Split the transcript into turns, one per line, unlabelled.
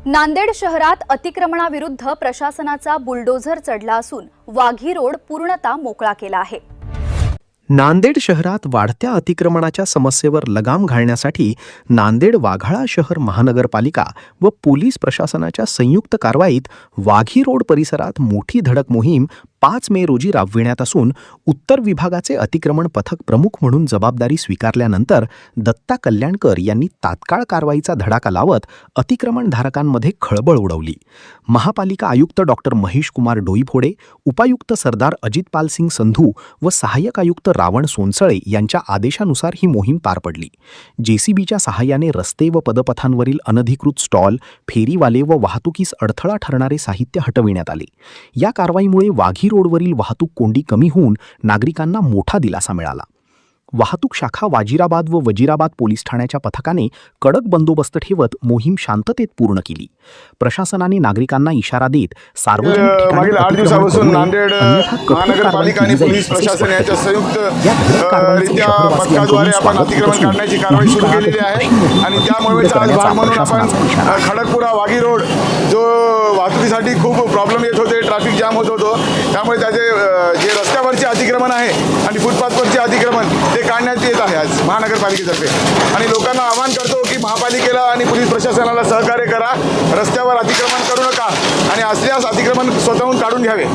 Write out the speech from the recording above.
नांदेड शहरात अतिक्रमणाविरुद्ध प्रशासनाचा बुलडोझर चढला असून वाघी रोड पूर्णतः मोकळा केला आहे।
नांदेड शहरात वाढत्या अतिक्रमणाच्या समस्येवर लगाम घालण्यासाठी नांदेड वाघाळा शहर महानगरपालिका व पोलीस प्रशासनाच्या संयुक्त कारवाईत वाघी रोड परिसरात मोठी धडक मोहीम 5 मे रोजी राबविण्यात असून उत्तर विभागाचे अतिक्रमण पथक प्रमुख म्हणून जबाबदारी स्वीकारल्यानंतर दत्ता कल्याणकर यांनी तात्काळ कारवाईचा धडाका लावत अतिक्रमणधारकांमध्ये खळबळ उडवली। महापालिका आयुक्त डॉक्टर महेश कुमार डोईफोडे, उपायुक्त सरदार अजितपाल सिंग संधू व सहाय्यक आयुक्त रावण सोनसळे यांच्या आदेशानुसार ही मोहीम पार पडली। जेसीबीच्या सहाय्याने रस्ते व पदपथांवरील अनधिकृत स्टॉल, फेरीवाले व वाहतुकीस अडथळा ठरणारे साहित्य हटविण्यात आले। या कारवाईमुळे वाघी रोडवरील वाहतूक कोंडी कमी होऊन नागरिकांना मोठा दिलासा मिळाला। वाहतूक शाखा वाजिराबाद व वजिराबाद पोलीस ठाण्याच्या पथकाने कडक बंदोबस्त ठेवत मोहीम शांततेत पूर्ण केली। प्रशासनाने नागरिकांना इशारा देत सार्वजनिक ठिकाणी
मागील 8 दिवसापासून नांदेड महानगरपालिका आणि पोलीस प्रशासन यांच्या संयुक्त रित्या पथकाद्वारे आपण अतिक्रमण काढण्याची कारवाई सुरू केलेली आहे आणि त्यामुळे आज भाग म्हणून आपण खडकपुरा वाघी रोड जो वाहतुकीसाठी खूप प्रॉब्लेम येत होते, ट्रॅफिक जाम होत होतो, त्यामुळे त्याचे जे रस्त्यावरचे अतिक्रमण आहे आणि फुटपाथवरचे अतिक्रमण ते काढण्यात येत आहे आज महानगरपालिकेतर्फे। आणि लोकांना आवाहन करतो की महापालिकेला आणि पोलीस प्रशासनाला सहकार्य करा, रस्त्यावर अतिक्रमण करू नका आणि असल्यास अतिक्रमण स्वतःहून काढून घ्यावे।